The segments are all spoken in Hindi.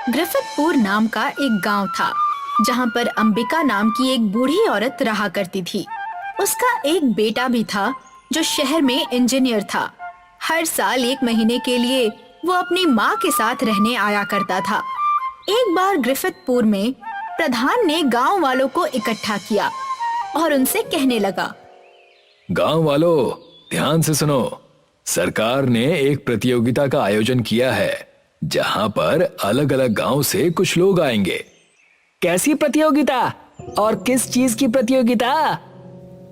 ग्रिफिथपुर नाम का एक गांव था जहां पर अंबिका नाम की एक बूढ़ी औरत रहा करती थी। उसका एक बेटा भी था जो शहर में इंजीनियर था। हर साल 1 महीने के लिए वो अपनी माँ के साथ रहने आया करता था। एक बार ग्रिफिथपुर में प्रधान ने गांव वालों को इकट्ठा किया और उनसे कहने लगा, गांव वालों, ध्यान से सुनो। सरकार ने एक प्रतियोगिता का आयोजन किया है जहां पर अलग अलग गांव से कुछ लोग आएंगे। कैसी प्रतियोगिता और किस चीज की प्रतियोगिता?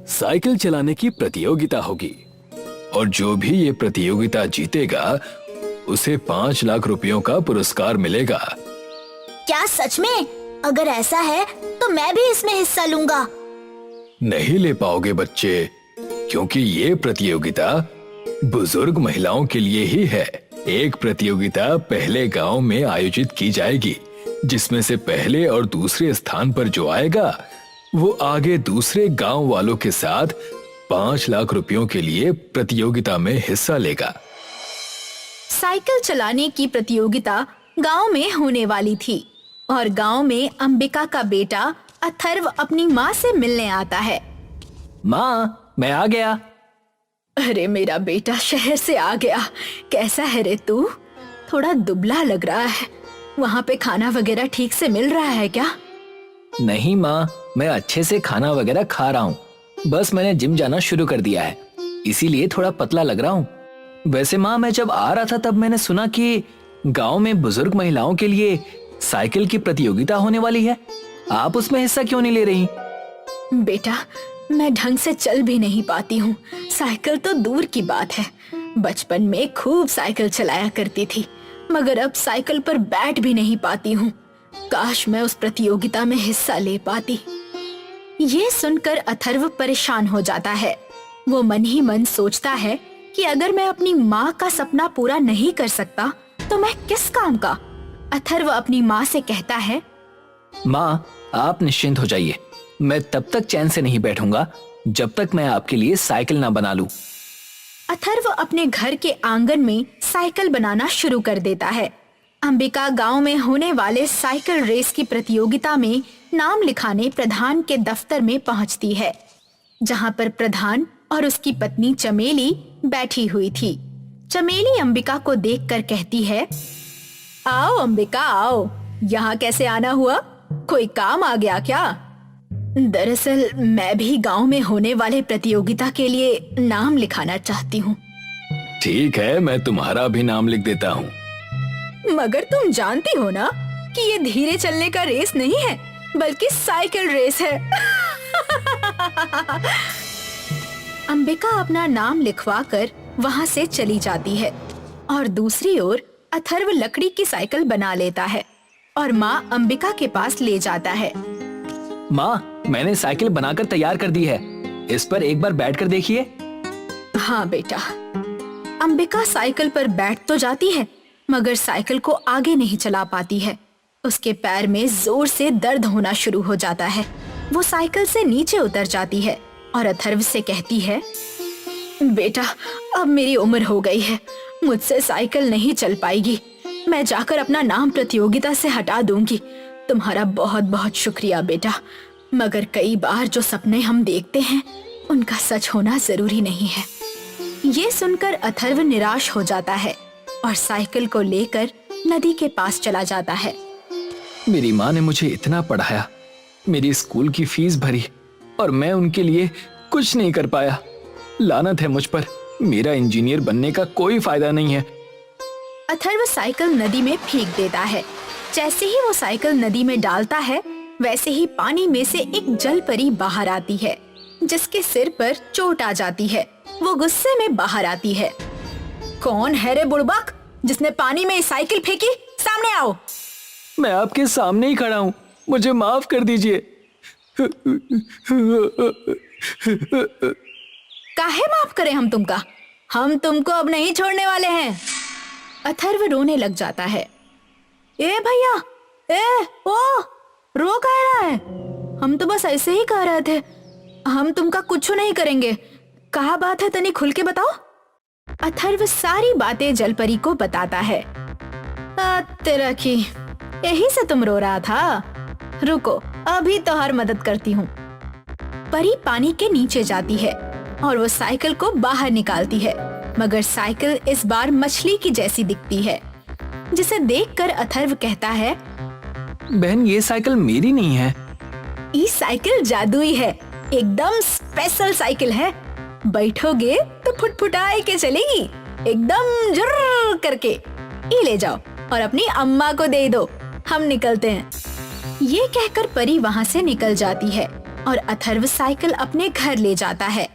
साइकिल चलाने की प्रतियोगिता होगी और जो भी ये प्रतियोगिता जीतेगा उसे 5 लाख रुपयों का पुरस्कार मिलेगा। क्या सच में? अगर ऐसा है तो मैं भी इसमें हिस्सा लूंगा। नहीं ले पाओगे बच्चे, क्योंकि ये प्रतियोगिता बुजुर्ग महिलाओं के लिए ही है। एक प्रतियोगिता पहले गांव में आयोजित की जाएगी, जिसमें से पहले और दूसरे स्थान पर जो आएगा वो आगे दूसरे गांव वालों के साथ 5 लाख रुपयों के लिए प्रतियोगिता में हिस्सा लेगा। साइकिल चलाने की प्रतियोगिता गांव में होने वाली थी और गांव में अंबिका का बेटा अथर्व अपनी माँ से मिलने आता है। माँ, मैं आ गया। अरे मेरा बेटा शहर से आ गया। कैसा है रे तू? थोड़ा दुबला लग रहा है। वहाँ पे खाना वगैरह ठीक से मिल रहा है क्या? नहीं माँ, मैं अच्छे से खाना वगैरह खा रहा हूँ। बस मैंने जिम जाना शुरू कर दिया है, इसीलिए थोड़ा पतला लग रहा हूँ। वैसे माँ, मैं जब आ रहा था तब मैंने सुना कि गांव में बुजुर्ग महिलाओं के लिए साइकिल की प्रतियोगिता होने वाली है। आप उसमें हिस्सा क्यों नहीं ले रही? बेटा, मैं ढंग से चल भी नहीं पाती हूँ। साइकिल तो दूर की बात है। बचपन में खूब साइकिल चलाया करती थी, मगर अब साइकिल पर बैठ भी नहीं पाती हूँ। काश मैं उस प्रतियोगिता में हिस्सा ले पाती। ये सुनकर अथर्व परेशान हो जाता है। वो मन ही मन सोचता है कि अगर मैं अपनी माँ का सपना पूरा नहीं कर सकता तो मैं किस काम का। अथर्व अपनी माँ से कहता है, माँ, आप निश्चिंत हो जाइए। मैं तब तक चैन से नहीं बैठूंगा जब तक मैं आपके लिए साइकिल ना बना लूं। अथर्व अपने घर के आंगन में साइकिल बनाना शुरू कर देता है। अंबिका गांव में होने वाले साइकिल रेस की प्रतियोगिता में नाम लिखाने प्रधान के दफ्तर में पहुंचती है, जहां पर प्रधान और उसकी पत्नी चमेली बैठी हुई थी। चमेली अंबिका को देखकर कहती है, आओ अंबिका आओ, यहाँ कैसे आना हुआ? कोई काम आ गया क्या? दरअसल मैं भी गांव में होने वाले प्रतियोगिता के लिए नाम लिखाना चाहती हूँ। ठीक है, मैं तुम्हारा भी नाम लिख देता हूँ। मगर तुम जानती हो ना कि ये धीरे चलने का रेस नहीं है, बल्कि साइकिल रेस है। अंबिका अपना नाम लिखवाकर वहाँ से चली जाती है और दूसरी ओर अथर्व लकड़ी की साइकिल बना लेता है और माँ अंबिका के पास ले जाता है। माँ, मैंने साइकिल बनाकर तैयार कर दी है। इस पर एक बार बैठकर देखिए। हाँ बेटा। अंबिका साइकिल पर बैठ तो जाती है, मगर साइकिल को आगे नहीं चला पाती है। उसके पैर में जोर से दर्द होना शुरू हो जाता है। वो साइकिल से नीचे उतर जाती है और अथर्व से कहती है, बेटा, अब मेरी उम्र हो गई है, मुझसे साइकिल नहीं चल पाएगी। मैं जाकर अपना नाम प्रतियोगिता से हटा दूंगी। तुम्हारा बहुत बहुत शुक्रिया बेटा, मगर कई बार जो सपने हम देखते हैं उनका सच होना जरूरी नहीं है। ये सुनकर अथर्व निराश हो जाता है और साइकिल को लेकर नदी के पास चला जाता है। मेरी माँ ने मुझे इतना पढ़ाया, मेरी स्कूल की फीस भरी और मैं उनके लिए कुछ नहीं कर पाया। लानत है मुझ पर, मेरा इंजीनियर बनने का कोई फायदा नहीं है। अथर्व साइकिल नदी में फेंक देता है। जैसे ही वो साइकिल नदी में डालता है, वैसे ही पानी में से एक जल परी बाहर आती है, जिसके सिर पर चोट आ जाती है। वो गुस्से में बाहर आती है। कौन है रे बुड़बक, जिसने पानी में साइकिल फेंकी? सामने आओ। मैं आपके सामने ही खड़ा हूँ, मुझे माफ कर दीजिए। काहे माफ करें हम तुमका? हम तुमको अब नहीं छोड़ने वाले हैं। अथर्व रोने लग जाता है। ए भैया, ओ, रो कह रहा है? हम तो बस ऐसे ही कह रहे थे, हम तुमका कुछ नहीं करेंगे। कहा बात है, तनी खुल के बताओ। अथर्व सारी बातें जलपरी को बताता है। तेरा की यही से तुम रो रहा था? रुको, अभी तो हर मदद करती हूँ। परी पानी के नीचे जाती है और वो साइकिल को बाहर निकालती है, मगर साइकिल इस बार मछली की जैसी दिखती है, जिसे देखकर अथर्व कहता है, बहन ये साइकिल मेरी नहीं है। ये साइकिल जादुई है, एकदम स्पेशल साइकिल है। बैठोगे तो फुटफुटाए के चलेगी, एकदम जुर्र करके। ये ले जाओ और अपनी अम्मा को दे दो, हम निकलते हैं। ये कहकर परी वहाँ से निकल जाती है और अथर्व साइकिल अपने घर ले जाता है।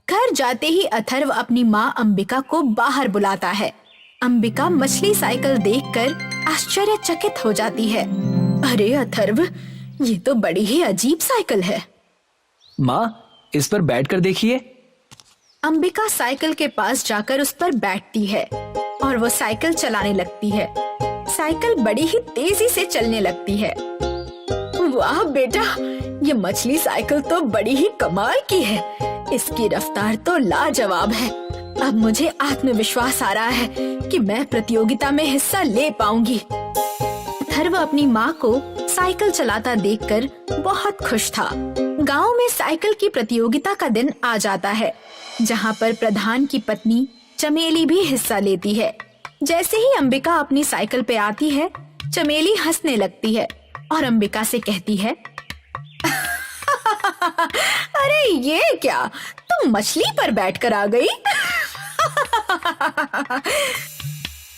घर जाते ही अथर्व अपनी माँ अंबिका को बाहर बुलाता है। अंबिका मछली साइकिल देखकर आश्चर्यचकित हो जाती है। अरे अथर्व, ये तो बड़ी ही अजीब साइकिल है। माँ, इस पर बैठ कर देखिए। अंबिका साइकिल के पास जाकर उस पर बैठती है और वो साइकिल चलाने लगती है। साइकिल बड़ी ही तेजी से चलने लगती है। वाह बेटा, ये मछली साइकिल तो बड़ी ही कमाल की है। इसकी रफ्तार तो लाजवाब है। अब मुझे आत्मविश्वास आ रहा है कि मैं प्रतियोगिता में हिस्सा ले पाऊंगी। अथर्व अपनी माँ को साइकिल चलाता देखकर बहुत खुश था। गांव में साइकिल की प्रतियोगिता का दिन आ जाता है, जहाँ पर प्रधान की पत्नी चमेली भी हिस्सा लेती है। जैसे ही अंबिका अपनी साइकिल पे आती है, चमेली हंसने लगती है और अंबिका से कहती है, अरे ये क्या, तुम मछली पर बैठकर आ गई?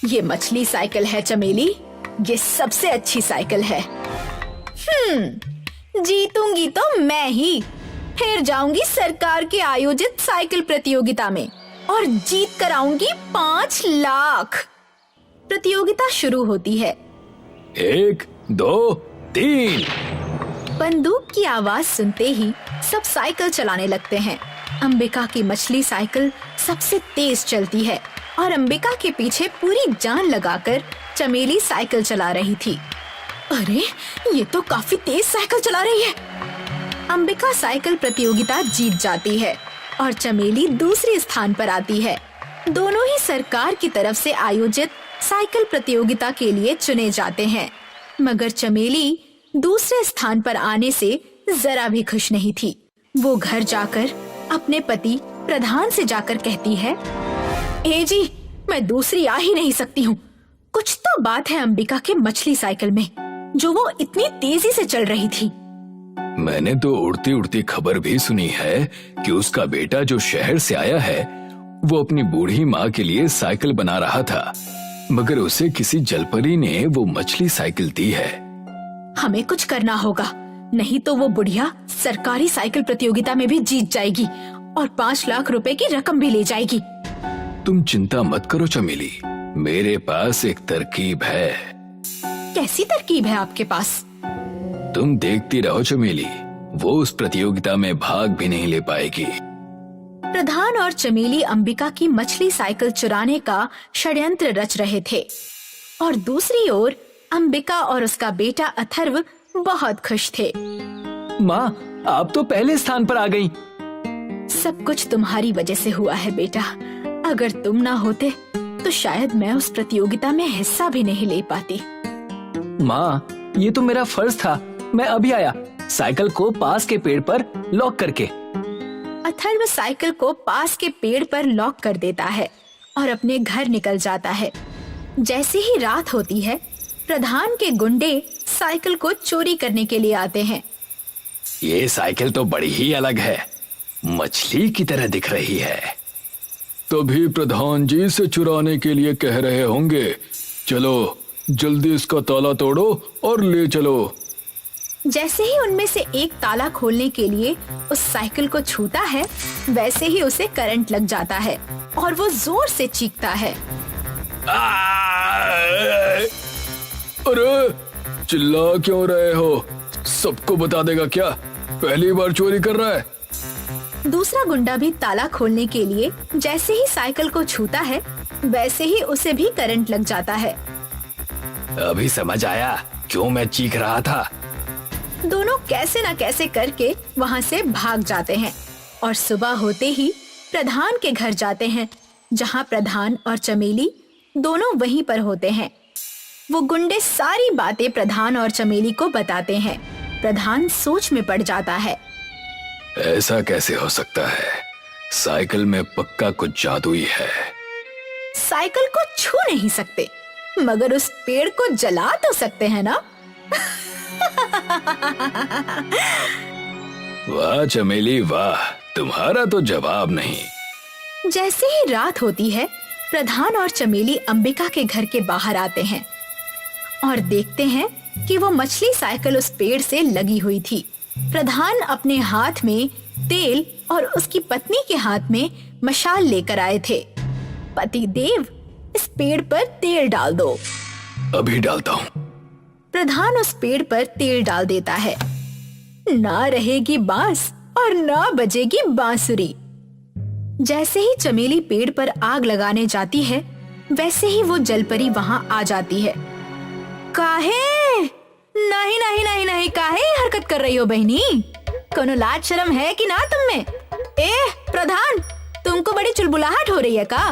ये मछली साइकिल है चमेली, ये सबसे अच्छी साइकिल है। जीतूंगी तो मैं ही। फिर जाऊंगी सरकार के आयोजित साइकिल प्रतियोगिता में और जीत कर आऊंगी 5 लाख। प्रतियोगिता शुरू होती है। 1, 2, 3। बंदूक की आवाज सुनते ही सब साइकिल चलाने लगते हैं। अंबिका की मछली साइकिल सबसे तेज चलती है और अंबिका के पीछे पूरी जान लगाकर चमेली साइकिल चला रही थी। अरे, ये तो काफी तेज साइकिल चला रही है। अंबिका साइकिल प्रतियोगिता जीत जाती है और चमेली दूसरे स्थान पर आती है। दोनों ही सरकार की तरफ से आयोजित साइकिल प्रतियोगिता के लिए चुने जाते हैं, मगर चमेली दूसरे स्थान पर आने से जरा भी खुश नहीं थी। वो घर जाकर अपने पति प्रधान से जाकर कहती है, ए जी, मैं दूसरी आ ही नहीं सकती हूँ। कुछ तो बात है अंबिका के मछली साइकिल में, जो वो इतनी तेजी से चल रही थी। मैंने तो उड़ती उड़ती खबर भी सुनी है कि उसका बेटा जो शहर से आया है, वो अपनी बूढ़ी माँ के लिए साइकिल बना रहा था, मगर उसे किसी जलपरी ने वो मछली साइकिल दी है। हमें कुछ करना होगा, नहीं तो वो बुढ़िया सरकारी साइकिल प्रतियोगिता में भी जीत जाएगी और 5 लाख रुपए की रकम भी ले जाएगी। तुम चिंता मत करो चमेली, मेरे पास एक तरकीब है। कैसी तरकीब है आपके पास? तुम देखती रहो चमेली, वो उस प्रतियोगिता में भाग भी नहीं ले पाएगी। प्रधान और चमेली अंबिका की मछली साइकिल चुराने का षड्यंत्र रच रहे थे और दूसरी ओर अंबिका और उसका बेटा अथर्व बहुत खुश थे। माँ, आप तो पहले स्थान पर आ गईं। सब कुछ तुम्हारी वजह से हुआ है बेटा। अगर तुम ना होते तो शायद मैं उस प्रतियोगिता में हिस्सा भी नहीं ले पाती। माँ, ये तो मेरा फर्ज था। मैं अभी आया, साइकिल को पास के पेड़ पर लॉक करके। अथर्व साइकिल को पास के पेड़ पर लॉक कर देता है और अपने घर निकल जाता है। जैसे ही रात होती है, प्रधान के गुंडे साइकिल को चोरी करने के लिए आते हैं। ये साइकिल तो बड़ी ही अलग है, मछली की तरह दिख रही है। तभी प्रधान जी से चुराने के लिए कह रहे होंगे। चलो जल्दी इसका ताला तोड़ो और ले चलो। जैसे ही उनमें से एक ताला खोलने के लिए उस साइकिल को छूता है, वैसे ही उसे करंट लग जाता है और वो जोर से चीखता है। अरे चिल्ला क्यों रहे हो? सबको बता देगा क्या? पहली बार चोरी कर रहा है। दूसरा गुंडा भी ताला खोलने के लिए जैसे ही साइकिल को छूता है, वैसे ही उसे भी करंट लग जाता है। अभी समझ आया क्यों मैं चीख रहा था। दोनों कैसे न कैसे करके वहाँ से भाग जाते हैं और सुबह होते ही प्रधान के घर जाते हैं, जहाँ प्रधान और चमेली दोनों वहीं पर होते हैं। वो गुंडे सारी बातें प्रधान और चमेली को बताते हैं। प्रधान सोच में पड़ जाता है। ऐसा कैसे हो सकता है? साइकिल में पक्का कुछ जादुई है। साइकिल को छू नहीं सकते, मगर उस पेड़ को जला तो सकते हैं ना? वाह चमेली वाह, तुम्हारा तो जवाब नहीं। जैसे ही रात होती है, प्रधान और चमेली अंबिका के घर के बाहर आते हैं और देखते हैं कि वो मछली साइकिल उस पेड़ से लगी हुई थी। प्रधान अपने हाथ में तेल और उसकी पत्नी के हाथ में मशाल लेकर आए थे। पति देव, इस पेड़ पर तेल डाल दो। अभी डालता हूँ। प्रधान उस पेड़ पर तेल डाल देता है। ना रहेगी बांस और ना बजेगी बांसुरी। जैसे ही चमेली पेड़ पर आग लगाने जाती है, वैसे ही वो जलपरी वहां आ जाती है। काहे? नहीं नहीं नहीं नहीं, काहे हरकत कर रही हो बहनी? कोनो लाज शर्म है कि ना तुम में? ए प्रधान, तुमको बड़ी चुलबुलाहट हो रही है का?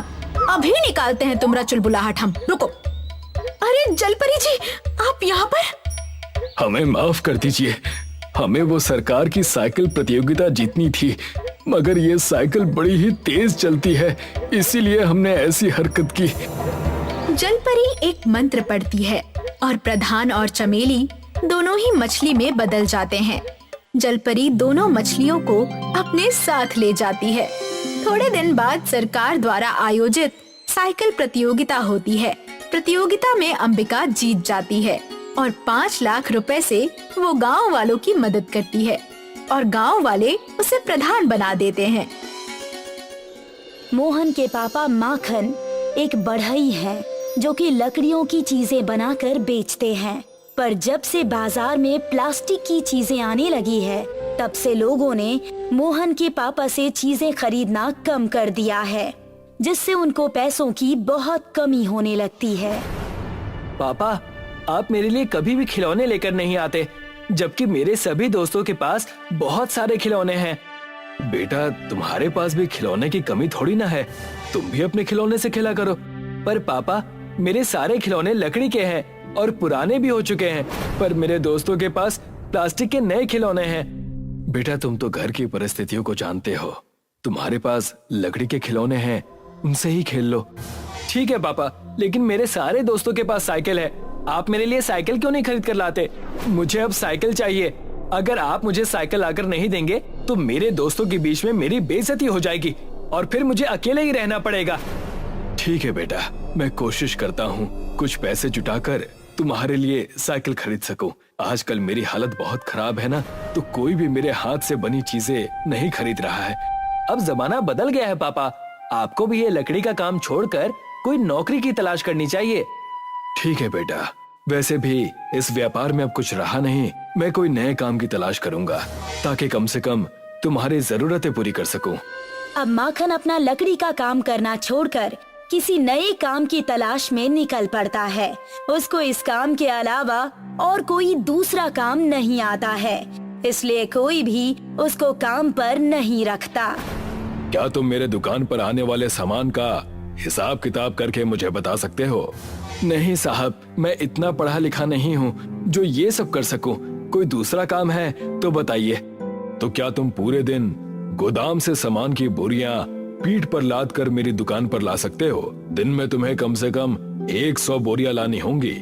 अभी निकालते हैं तुम्हारा चुलबुलाहट हम। रुको। अरे जलपरी जी, आप यहाँ पर? हमें माफ कर दीजिए, हमें वो सरकार की साइकिल प्रतियोगिता जीतनी थी, मगर ये साइकिल बड़ी ही तेज चलती है, इसीलिए हमने ऐसी हरकत की। जलपरी एक मंत्र पढ़ती है और प्रधान और चमेली दोनों ही मछली में बदल जाते हैं। जलपरी दोनों मछलियों को अपने साथ ले जाती है। थोड़े दिन बाद सरकार द्वारा आयोजित साइकिल प्रतियोगिता होती है। प्रतियोगिता में अंबिका जीत जाती है और 5 लाख रुपए से वो गांव वालों की मदद करती है और गांव वाले उसे प्रधान बना देते हैं। मोहन के पापा माखन एक बढ़ई है जो कि लकड़ियों की चीजें बनाकर बेचते हैं। पर जब से बाजार में प्लास्टिक की चीजें आने लगी है, तब से लोगों ने मोहन के पापा से चीजें खरीदना कम कर दिया है, जिससे उनको पैसों की बहुत कमी होने लगती है। पापा, आप मेरे लिए कभी भी खिलौने लेकर नहीं आते, जबकि मेरे सभी दोस्तों के पास बहुत सारे खिलौने हैं। बेटा, तुम्हारे पास भी खिलौने की कमी थोड़ी ना है, तुम भी अपने खिलौने से खेला करो। पर पापा, मेरे सारे खिलौने लकड़ी के हैं और पुराने भी हो चुके हैं, पर मेरे दोस्तों के पास प्लास्टिक के नए खिलौने हैं। बेटा, तुम तो घर की परिस्थितियों को जानते हो, तुम्हारे पास लकड़ी के खिलौने हैं, उनसे ही खेल लो। ठीक है पापा, लेकिन मेरे सारे दोस्तों के पास साइकिल है, आप मेरे लिए साइकिल क्यों नहीं खरीद कर लाते? मुझे अब साइकिल चाहिए। अगर आप मुझे साइकिल लाकर नहीं देंगे तो मेरे दोस्तों के बीच में मेरी बेइज्जती हो जाएगी और फिर मुझे अकेले ही रहना पड़ेगा। ठीक है बेटा, मैं कोशिश करता हूँ कुछ पैसे जुटाकर तुम्हारे लिए साइकिल खरीद सकूं। आजकल मेरी हालत बहुत खराब है ना, तो कोई भी मेरे हाथ से बनी चीजें नहीं खरीद रहा है। अब जमाना बदल गया है पापा, आपको भी ये लकड़ी का काम छोड़कर कोई नौकरी की तलाश करनी चाहिए। ठीक है बेटा, वैसे भी इस व्यापार में अब कुछ रहा नहीं, मैं कोई नए काम की तलाश करूंगा ताकि कम से कम तुम्हारी जरूरतें पूरी कर सकूं। अब माखन अपना लकड़ी का काम करना छोड़कर किसी नए काम की तलाश में निकल पड़ता है। उसको इस काम के अलावा और कोई दूसरा काम नहीं आता है, इसलिए कोई भी उसको काम पर नहीं रखता। क्या तुम मेरे दुकान पर आने वाले सामान का हिसाब किताब करके मुझे बता सकते हो? नहीं साहब, मैं इतना पढ़ा लिखा नहीं हूँ जो ये सब कर सकूं। कोई दूसरा काम है तो बताइए। तो क्या तुम पूरे दिन गोदाम से सामान की बोरियां पीठ पर लाद कर मेरी दुकान पर ला सकते हो? दिन में तुम्हें कम से कम 100 बोरियां लानी होंगी।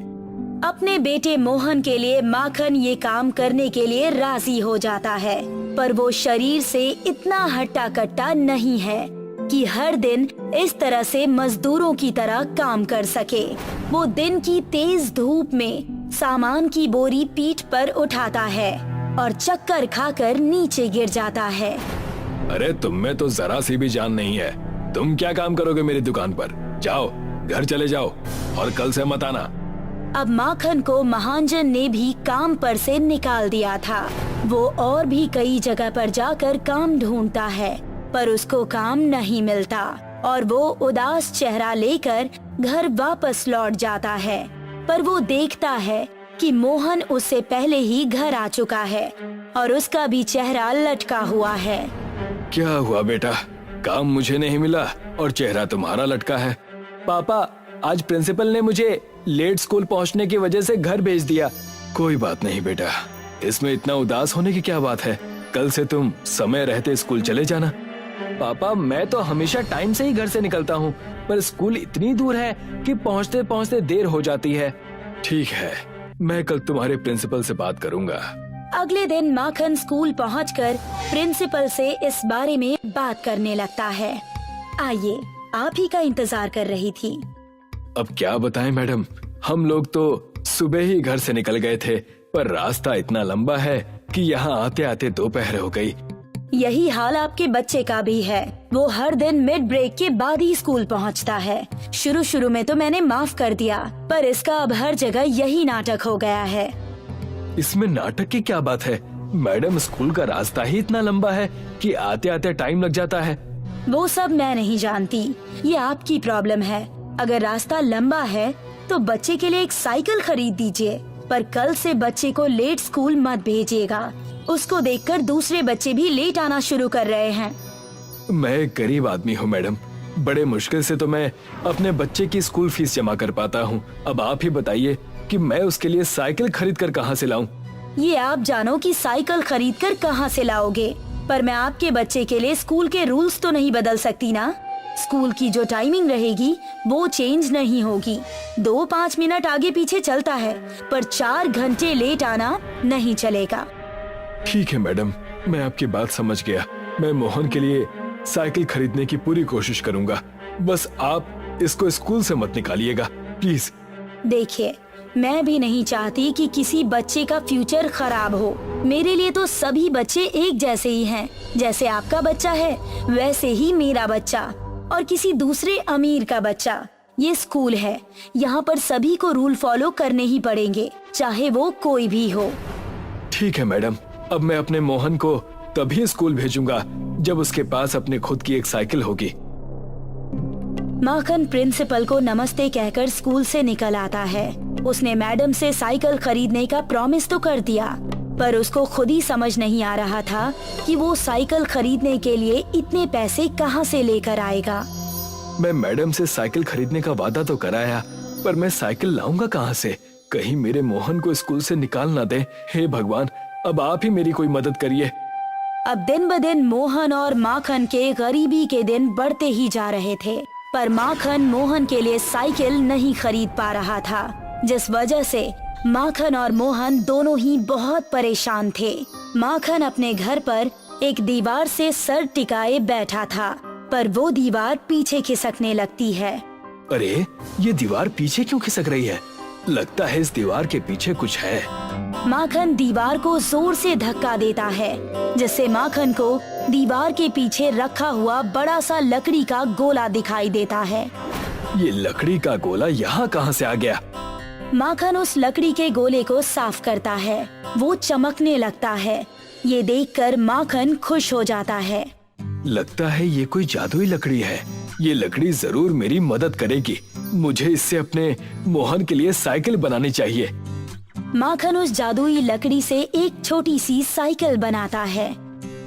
अपने बेटे मोहन के लिए माखन ये काम करने के लिए राजी हो जाता है, पर वो शरीर से इतना हट्टा कट्टा नहीं है कि हर दिन इस तरह से मजदूरों की तरह काम कर सके। वो दिन की तेज धूप में सामान की बोरी पीठ पर उठाता है और चक्कर खाकर नीचे गिर जाता है। अरे तुम में तो जरा सी भी जान नहीं है, तुम क्या काम करोगे मेरी दुकान पर? जाओ, घर चले जाओ और कल से मत आना। अब माखन को महाजन ने भी काम पर से निकाल दिया था। वो और भी कई जगह पर जाकर काम ढूंढता है, पर उसको काम नहीं मिलता और वो उदास चेहरा लेकर घर वापस लौट जाता है। पर वो देखता है कि मोहन उससे पहले ही घर आ चुका है और उसका भी चेहरा लटका हुआ है। क्या हुआ बेटा, काम मुझे नहीं मिला और चेहरा तुम्हारा लटका है? पापा, आज प्रिंसिपल ने मुझे लेट स्कूल पहुंचने की वजह से घर भेज दिया। कोई बात नहीं बेटा, इसमें इतना उदास होने की क्या बात है। कल से तुम समय रहते स्कूल चले जाना। पापा मैं तो हमेशा टाइम से ही घर से निकलता हूँ, पर स्कूल इतनी दूर है कि पहुँचते पहुँचते देर हो जाती है। ठीक है, मैं कल तुम्हारे प्रिंसिपल से बात करूंगा। अगले दिन माखन स्कूल पहुंचकर प्रिंसिपल से इस बारे में बात करने लगता है। आइए, आप ही का इंतजार कर रही थी। अब क्या बताएं मैडम, हम लोग तो सुबह ही घर से निकल गए थे, पर रास्ता इतना लंबा है कि यहाँ आते आते दोपहर हो गई। यही हाल आपके बच्चे का भी है। वो हर दिन मिड ब्रेक के बाद ही स्कूल पहुंचता है। शुरू में तो मैंने माफ कर दिया, पर इसका अब हर जगह यही नाटक हो गया है। इसमें नाटक की क्या बात है मैडम, स्कूल का रास्ता ही इतना लंबा है कि आते आते टाइम लग जाता है। वो सब मैं नहीं जानती, ये आपकी प्रॉब्लम है। अगर रास्ता लंबा है तो बच्चे के लिए एक साइकिल खरीद दीजिए, पर कल से बच्चे को लेट स्कूल मत भेजिएगा। उसको देखकर दूसरे बच्चे भी लेट आना शुरू कर रहे हैं। मैं एक गरीब आदमी हूँ मैडम, बड़े मुश्किल से तो मैं अपने बच्चे की स्कूल फीस जमा कर पाता हूँ। अब आप ही बताइए कि मैं उसके लिए साइकिल खरीद कर कहाँ से लाऊं? ये आप जानो कि साइकिल खरीद कर कहाँ से लाओगे, पर मैं आपके बच्चे के लिए स्कूल के रूल्स तो नहीं बदल सकती ना। स्कूल की जो टाइमिंग रहेगी वो चेंज नहीं होगी। 2-5 मिनट आगे पीछे चलता है, पर 4 घंटे लेट आना नहीं चलेगा। ठीक है मैडम, मैं आपकी बात समझ गया। मैं मोहन के लिए साइकिल खरीदने की पूरी कोशिश करूंगा। बस आप इसको स्कूल से मत निकालिएगा प्लीज। देखिए, मैं भी नहीं चाहती कि किसी बच्चे का फ्यूचर खराब हो। मेरे लिए तो सभी बच्चे एक जैसे ही हैं। जैसे आपका बच्चा है वैसे ही मेरा बच्चा और किसी दूसरे अमीर का बच्चा। ये स्कूल है, यहाँ पर सभी को रूल फॉलो करने ही पड़ेंगे, चाहे वो कोई भी हो। ठीक है मैडम, अब मैं अपने मोहन को तभी स्कूल भेजूंगा जब उसके पास अपने खुद की एक साइकिल होगी। माखन प्रिंसिपल को नमस्ते कहकर स्कूल से निकल आता है। उसने मैडम से साइकिल खरीदने का प्रॉमिस तो कर दिया, पर उसको खुद ही समझ नहीं आ रहा था कि वो साइकिल खरीदने के लिए इतने पैसे कहाँ से लेकर आएगा। मैं मैडम से साइकिल खरीदने का वादा तो कराया, पर मैं साइकिल लाऊंगा कहाँ से? कहीं मेरे मोहन को स्कूल से निकाल ना दे। हे भगवान, अब आप ही मेरी कोई मदद करिए। अब दिन ब दिन मोहन और माखन के गरीबी के दिन बढ़ते ही जा रहे थे, पर माखन मोहन के लिए साइकिल नहीं खरीद पा रहा था, जिस वजह से माखन और मोहन दोनों ही बहुत परेशान थे। माखन अपने घर पर एक दीवार से सर टिकाए बैठा था, पर वो दीवार पीछे खिसकने लगती है। अरे, ये दीवार पीछे क्यों खिसक रही है? लगता है इस दीवार के पीछे कुछ है। माखन दीवार को जोर से धक्का देता है, जिससे माखन को दीवार के पीछे रखा हुआ बड़ा सा लकड़ी का गोला दिखाई देता है। ये लकड़ी का गोला यहाँ कहाँ से आ गया? माखन उस लकड़ी के गोले को साफ करता है। वो चमकने लगता है। ये देखकर माखन खुश हो जाता है। लगता है ये कोई जादुई लकड़ी है। ये लकड़ी जरूर मेरी मदद करेगी। मुझे इससे अपने मोहन के लिए साइकिल बनानी चाहिए। माखन उस जादुई लकड़ी से एक छोटी सी साइकिल बनाता है।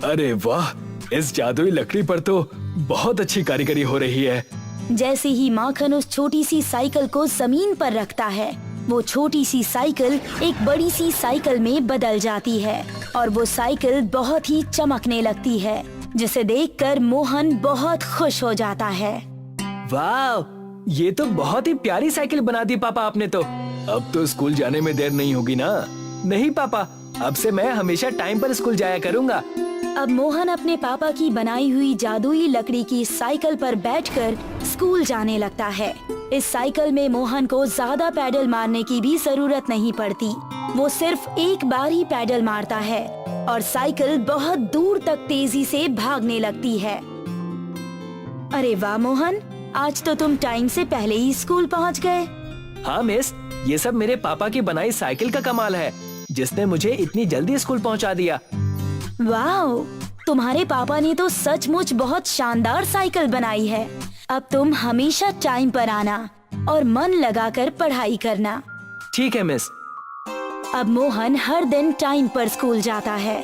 अरे वाह, इस जादुई लकड़ी पर तो बहुत अच्छी कारीगरी हो रही है। जैसे ही माखन उस छोटी सी साइकिल को जमीन पर रखता है, वो छोटी सी साइकिल एक बड़ी सी साइकिल में बदल जाती है और वो साइकिल बहुत ही चमकने लगती है, जिसे देखकर मोहन बहुत खुश हो जाता है। वाह, ये तो बहुत ही प्यारी साइकिल बना दी पापा आपने तो। अब तो स्कूल जाने में देर नहीं होगी ना? नहीं पापा, अब से मैं हमेशा टाइम पर स्कूल जाया करूँगा। अब मोहन अपने पापा की बनाई हुई जादुई लकड़ी की साइकिल पर बैठकर स्कूल जाने लगता है। इस साइकिल में मोहन को ज्यादा पैडल मारने की भी जरूरत नहीं पड़ती। वो सिर्फ एक बार ही पैडल मारता है और साइकिल बहुत दूर तक तेजी से भागने लगती है। अरे वाह मोहन, आज तो तुम टाइम से पहले ही स्कूल पहुंच गए। हाँ मिस, ये सब मेरे पापा की बनाई साइकिल का कमाल है, जिसने मुझे इतनी जल्दी स्कूल पहुंचा दिया। वाह, तुम्हारे पापा ने तो सचमुच बहुत शानदार साइकिल बनाई है। अब तुम हमेशा टाइम पर आना और मन लगाकर पढ़ाई करना। ठीक है मिस। अब मोहन हर दिन टाइम पर स्कूल जाता है।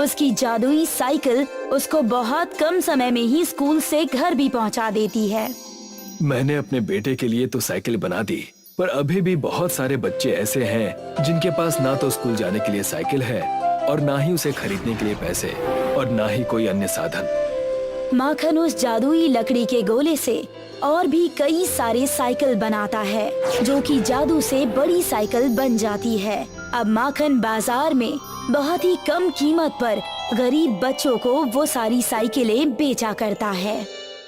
उसकी जादुई साइकिल उसको बहुत कम समय में ही स्कूल से घर भी पहुंचा देती है। मैंने अपने बेटे के लिए तो साइकिल बना दी, पर अभी भी बहुत सारे बच्चे ऐसे हैं जिनके पास ना तो स्कूल जाने के लिए साइकिल है और ना ही उसे खरीदने के लिए पैसे और ना ही कोई अन्य साधन। माखन उस जादुई लकड़ी के गोले से और भी कई सारे साइकिल बनाता है जो कि जादू से बड़ी साइकिल बन जाती है। अब माखन बाजार में बहुत ही कम कीमत पर गरीब बच्चों को वो सारी साइकिलें बेचा करता है।